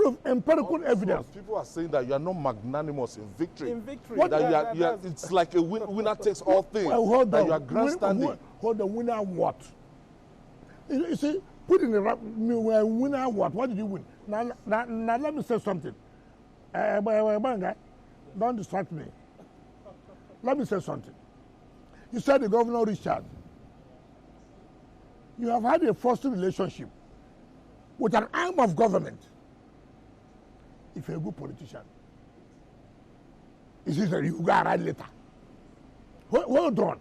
proof, empirical evidence. People are saying that you are not magnanimous in victory. In victory. What it's like a winner takes all things. Well, hold that on. you are grandstanding. Hold on, winner what? You see, put in the winner what? What did you win? Now let me say something. Don't distract me. Let me say something. You said the governor Richard. You have had a forced relationship with an arm of government. If you're a good politician, it's just that you go and write later. Hold on.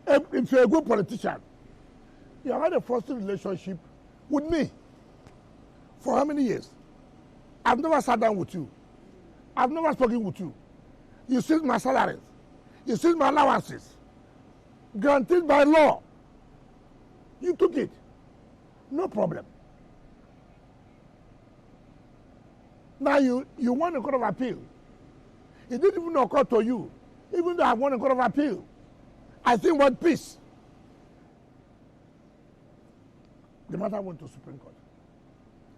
If you're a good politician, you have had a forced relationship with me. For how many years? I've never sat down with you. I've never spoken with you. You see my salaries. You see my allowances. Guaranteed by law. You took it. No problem. Now you won a court of appeal. It didn't even occur to you. Even though I won a court of appeal, I think what peace. The matter went to Supreme Court.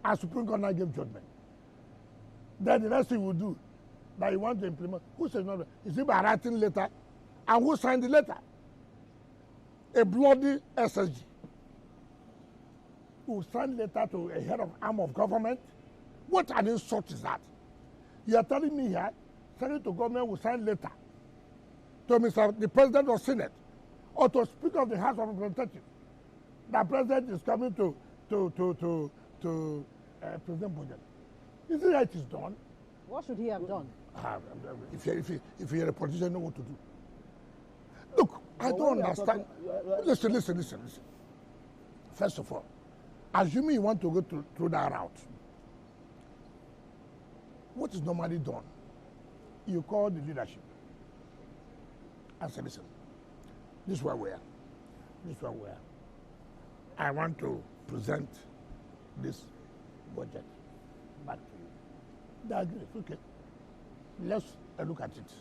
And Supreme Court now gave judgment. Then the next thing you will do, that you want to implement, who says no? Is it by writing letter? And who signed the letter? A bloody SSG. Who signed letter to a head of arm of government? What an insult is that? You are telling me here, Secretary to government will sign letter to the President of Senate or to Speaker of the House of Representatives. The President is coming to President Budget. Is it right it's done? What should he have done? If you're a politician, you know what to do. Look, I don't understand. Listen. First of all, assuming you want to go through that route, what is normally done? You call the leadership and say, listen, this is where we are. This is where we are. I want to present this budget back to you. They agree. Okay. Let's look at it.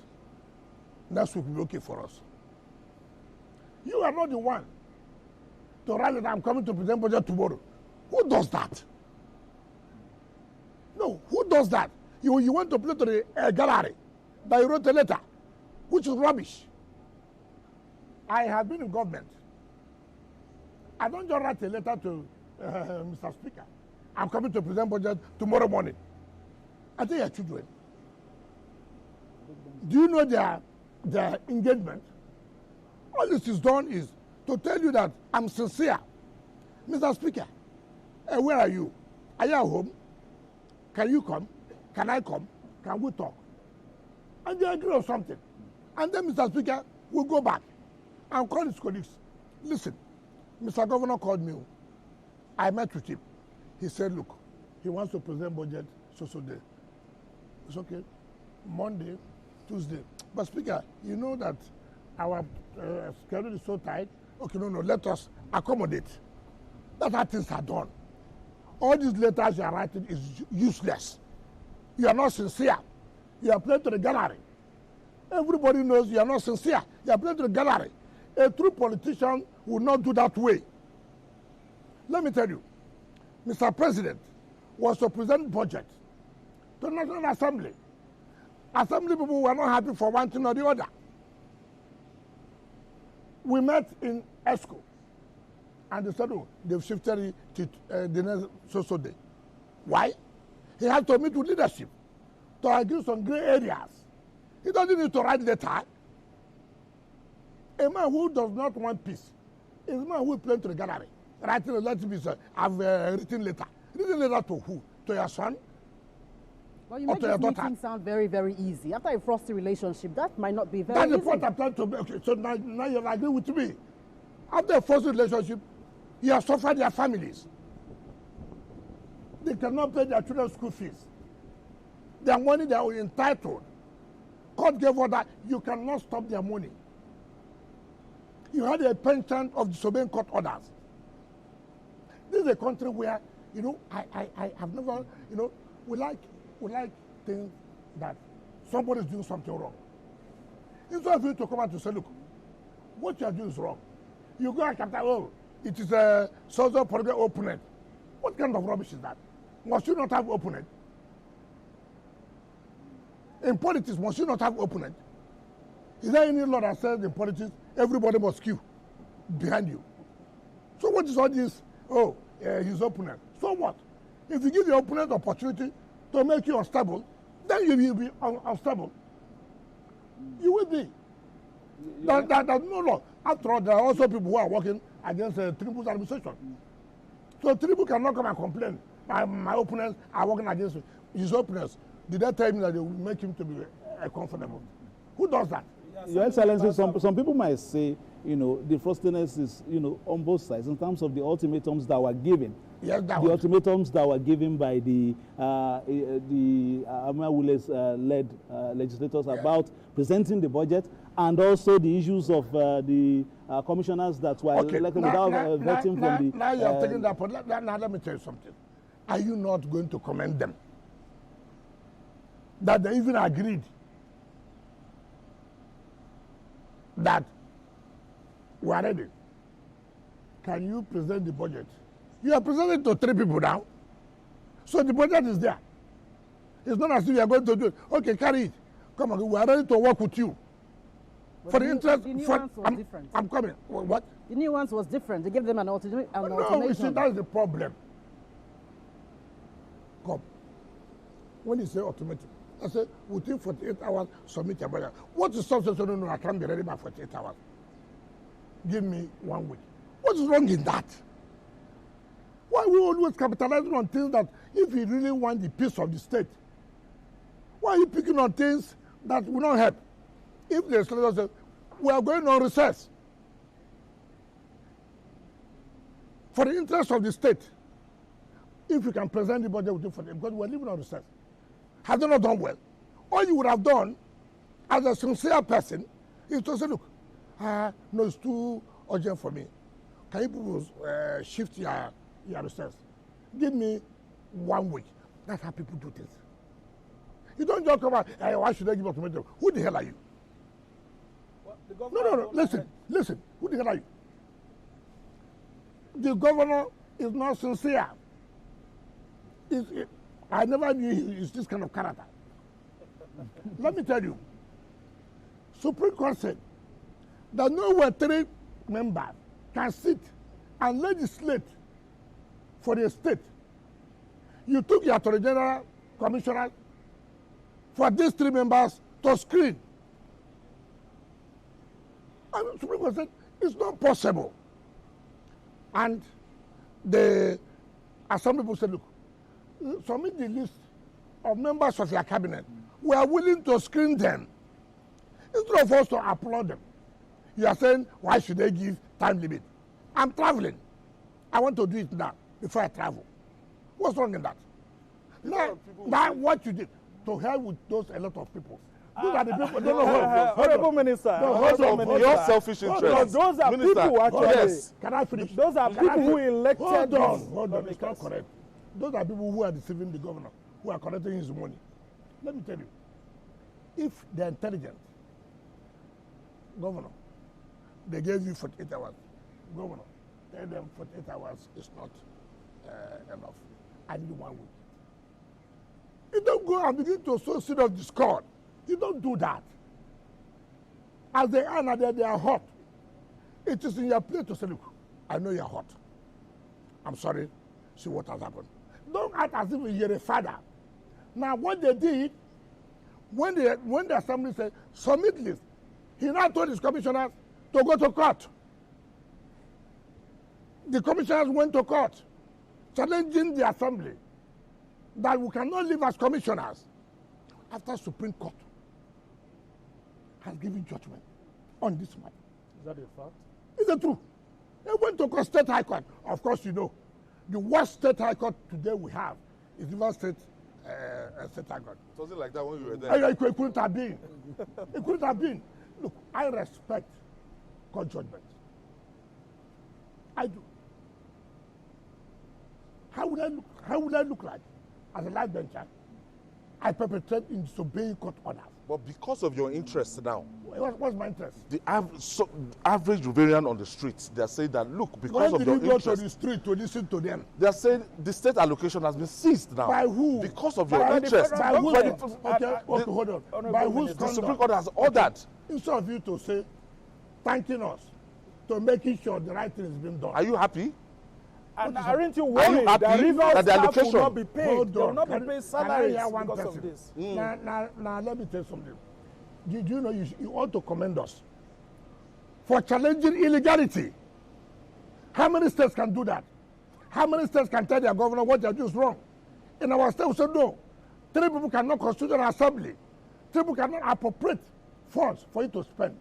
Next week will be okay for us. You are not the one to write that I'm coming to present budget tomorrow. Who does that? No, who does that? You want to play to the gallery that you wrote a letter, which is rubbish. I have been in government. I don't just write a letter to Mr. Speaker. I'm coming to present budget tomorrow morning. I think your children. Do you know their engagement? All this is done is to tell you that I'm sincere. Mr. Speaker, where are you? Are you at home? Can you come? Can I come? Can we talk? And they agree on something. And then Mr. Speaker will go back and call his colleagues. Listen, Mr. Governor called me. I met with him. He said, look, he wants to present budget so day. It's okay. Monday, Tuesday. But Speaker, you know that our schedule is so tight. Okay, no, let us accommodate. That's how things are done. All these letters you are writing is useless. You are not sincere. You are playing to the gallery. Everybody knows you are not sincere. You are playing to the gallery. A true politician will not do that way. Let me tell you, Mr. President was to present budget to the National Assembly. Assembly people were not happy for one thing or the other. We met in ESCO, and they said, oh, they've shifted it to the next day. Why? He had to meet with leadership to agree some gray areas. He doesn't need to write letter. A man who does not want peace is a man who plays to the gallery. Writing a letter, I've written letter. Written letter to who? To your son? Well, you make this meeting sound very, very easy. After a frosty relationship, that might not be very easy. That's the point I'm trying to make. Okay, so now you agree with me. After a frosty relationship, you have suffered their families. They cannot pay their children's school fees. Their money they are entitled. Court gave order, you cannot stop their money. You had a penchant of disobeying court orders. This is a country where, I have never, we like things that somebody is doing something wrong. Instead of you to come out to say, look, what you are doing is wrong. You go and capture, it is a social political opponent. What kind of rubbish is that? Must you not have opponent? In politics, must you not have opponent? Is there any law that says in politics everybody must queue behind you? So what is all this? Oh, his opponent. So what? If you give your opponent opportunity to make you unstable, then you will be unstable. You will be. There's no law. After all, there are also people who are working against Tinubu's administration. So Tinubu cannot come and complain. My opponents are working against his opponents. Did they tell him that they will make him to be comfortable? Who does that? Your Excellency, some people might say, the frostiness is, on both sides in terms of the ultimatums that were given. Yes, the ultimatums that were given by the Amia Wule's-led legislators about presenting the budget, and also the issues of the commissioners that were elected without vetting from the... Now you are taking that point. Now let me tell you something. Are you not going to commend them? That they even agreed that we are ready. Can you present the budget? You are presenting to 3 people now. So the budget is there. It's not as if you are going to do it. Okay, carry it. Come on, we are ready to work with you. But for the interest, the nuance was different. I'm coming. What? The nuance was different. They gave them an ultimatum. No, you see, that's the problem. Come. When you say ultimatum, I say within 48 hours, submit your budget. What is substance? No, I can't be ready by 48 hours. Give me 1 week. What is wrong in that? Why are we always capitalizing on things that if you really want the peace of the state, why are you picking on things that will not help? If the legislator says, we are going on recess for the interest of the state, if you can present the budget within 48 because we are living on recess, have they not done well? All you would have done as a sincere person is to say, look, no, it's too urgent for me. Can you shift your recess? Give me 1 week. That's how people do things. You don't just come out, hey, why should I give ultimatum? Who the hell are you? Well, No. Listen. Who the hell are you? The governor is not sincere. I never knew he's this kind of character. Let me tell you, Supreme Court said that no 3 members can sit and legislate for the state. You took your Attorney General, Commissioner, for these 3 members to screen. And Supreme Court said it's not possible. And some people said, look, submit the list of members of your cabinet. We are willing to screen them. Instead of us to applaud them, you are saying, why should they give time limit? I'm traveling. I want to do it now before I travel. What's wrong in that? Now what you did, to hell with those a lot of people. Those are the people. Honorable Minister. Your selfish interest. Those are Minister, people actually. Yes. Can I finish? Those are people who elected. Hold on. It's not correct. Those are people who are deceiving the governor, who are collecting his money. Let me tell you, if they're intelligent, governor, they gave you 48 hours. Governor, tell them 48 hours is not enough. I need 1 week. You don't go and begin to sow seed of discord. You don't do that. As they are now, they are hot. It is in your place to say, look, I know you're hot. I'm sorry. See what has happened. Don't act as if you're a father. Now, what they did, when the assembly said, submit list, he now told his commissioners to go to court. The commissioners went to court, challenging the assembly that we cannot live as commissioners after Supreme Court has given judgment on this matter. Is that a fact? It's the truth. They went to court, State High Court. Of course, you know, the worst State High Court today we have is River State High Court. It wasn't like that when you were there. It couldn't have been. It couldn't have been. Look, I respect court judgment. I do. How would I look like as a light bencher? I perpetrate in disobeying court orders. But because of your interest now, what's my interest? The average Riverian on the streets, they are saying that, look, because of your interest. When did you go to the street to listen to them? They are saying the state allocation has been seized now. By who? Because of your interest. By who? Okay, hold on. By whose the Supreme Court has ordered. Instead of you to say, thanking us, to making sure the right thing is being done. Are you happy? And aren't you worried that the staff will not be paid? Hold they will on. not be paid salaries because person? of this. Now, let me tell you something. Do you know you ought to commend us for challenging illegality? How many states can do that? How many states can tell their governor what they are doing is wrong? In our state, we say no. 3 people cannot constitute an assembly. 3 people cannot appropriate funds for you to spend.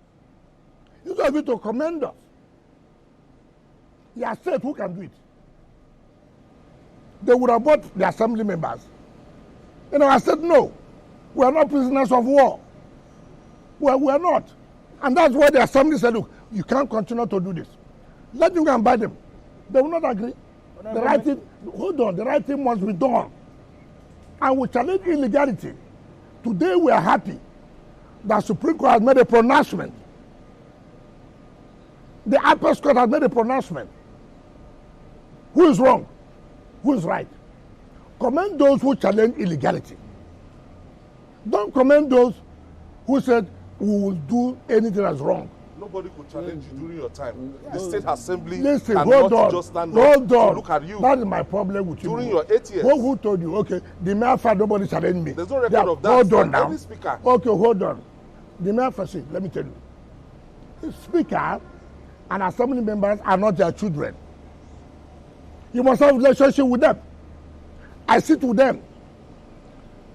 You have to commend us. You are said who can do it. They would have bought the assembly members. I said, no, we are not prisoners of war. Well, we are not. And that's why the assembly said, look, you can't continue to do this. Let you go and buy them. They will not agree. The right thing, hold on, the right thing must be done. And we challenge illegality. Today we are happy that Supreme Court has made a pronouncement. The Upper Court has made a pronouncement. Who is wrong? Who is right? Commend those who challenge illegality. Don't commend those who said we will do anything that's wrong. Nobody could challenge you during your time. The state assembly cannot just stand up to look at you. That is my problem with you. During your 8 years. Who told you? Okay, the mayor said nobody challenged me. There's no record of that. Hold on now. Any speaker. Okay, hold on. The mayor said, let me tell you. The speaker and assembly members are not their children. You must have a relationship with them. I sit with them.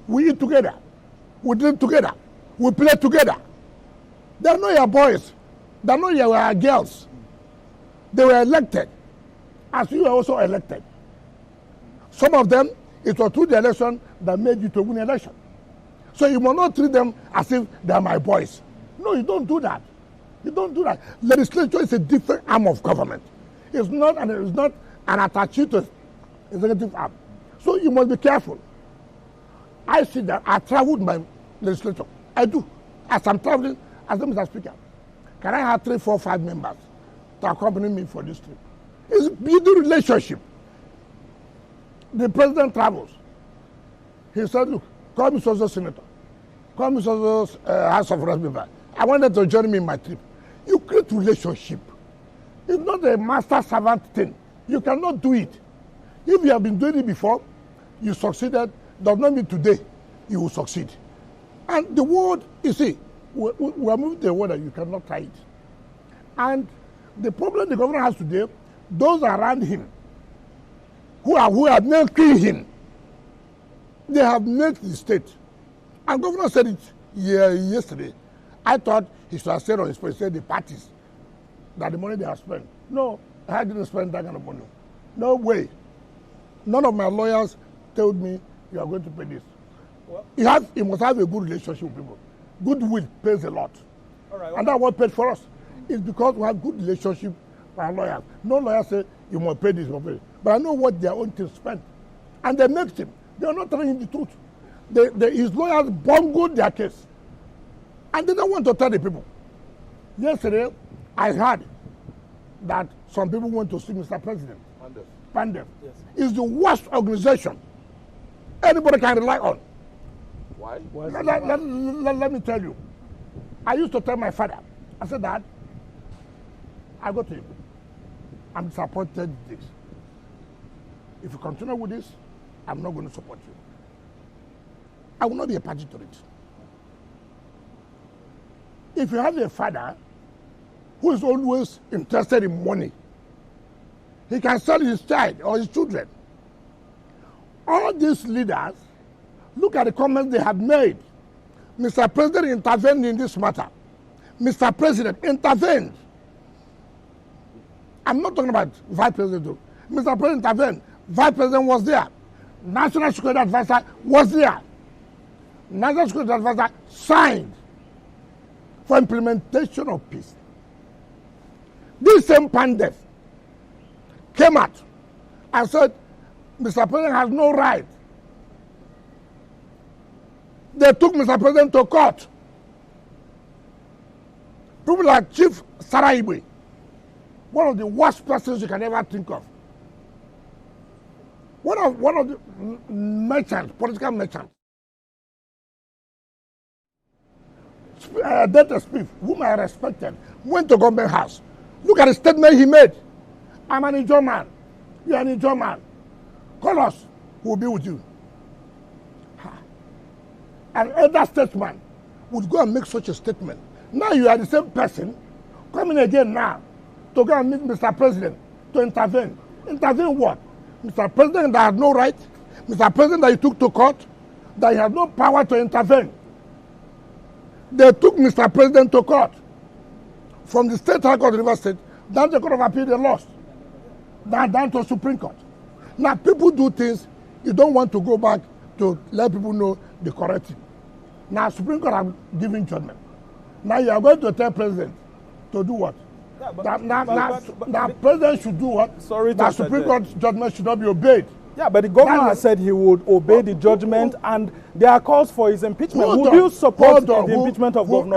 We eat together. We drink together. We play together. They're not your boys. They're not your girls. They were elected, as you were also elected. Some of them, it was through the election that made you to win the election. So you must not treat them as if they're my boys. No, you don't do that. You don't do that. Legislature is a different arm of government. It's not an attachment to executive arm. So you must be careful. I see that I traveled my legislature. I do. As I'm traveling, as the Mr. Speaker, can I have 3, 4, 5 members to accompany me for this trip? It's a building relationship. The president travels. He said, look, call me so senator. Call me so House of Representatives. I wanted to join me in my trip. You create relationship. It's not a master-servant thing. You cannot do it. If you have been doing it before, you succeeded, does not mean today you will succeed. And the world, you see, we are moving to a world that you cannot try it. And the problem the governor has today, those around him who are milking him, they have milked the state. And governor said it yesterday. I thought he should have said on his face, said the parties, that the money they have spent. No, I didn't spend that kind of money. No way. None of my lawyers told me you are going to pay this. You must have a good relationship with people. Goodwill pays a lot. All right, and that's what paid for us. It's because we have good relationship with our lawyers. No lawyer say you must pay this, you must pay this. But I know what their own team spent. And they make him. They are not telling him the truth. His lawyers bungled their case. And they don't want to tell the people. Yesterday, I heard that some people went to see Mr. President. PANDEF. Yes. Is the worst organization anybody can rely on. Why? Let me tell you. I used to tell my father, I said, Dad, I go to him. I'm disappointed with this. If you continue with this, I'm not going to support you. I will not be a party to it. If you have a father who is always interested in money, he can sell his child or his children. All these leaders, look at the comments they have made. Mr. President intervened in this matter. Mr. President intervened. I'm not talking about Vice President. Mr. President intervened. Vice President was there. National Security Advisor was there. National Security Advisor signed for implementation of peace. This same PANDEF came out and said, Mr. President has no right. They took Mr. President to court. People like Chief Saraibe, one of the worst persons you can ever think of. One of the merchants, political merchants. Data Smith, whom I respected, went to government house. Look at the statement he made. I'm an Ijaw man. You're an Ijaw man. Call us. We'll be with you. An elder statesman would go and make such a statement. Now you are the same person coming again now to go and meet Mr. President to intervene. Intervene what? Mr. President that had no right? Mr. President that you took to court? That you had no power to intervene? They took Mr. President to court. From the State High Court of River State, down to the Court of Appeal, they lost. Down to Supreme Court. Now people do things, you don't want to go back to let people know the correct thing. Now Supreme Court have given judgment. Now you are going to tell President to do what? Yeah, now President should do what? Sorry, that Supreme Court judgment should not be obeyed. Yeah, but the governor has said he would obey the judgment, and there are calls for his impeachment. Would you support the impeachment of Governor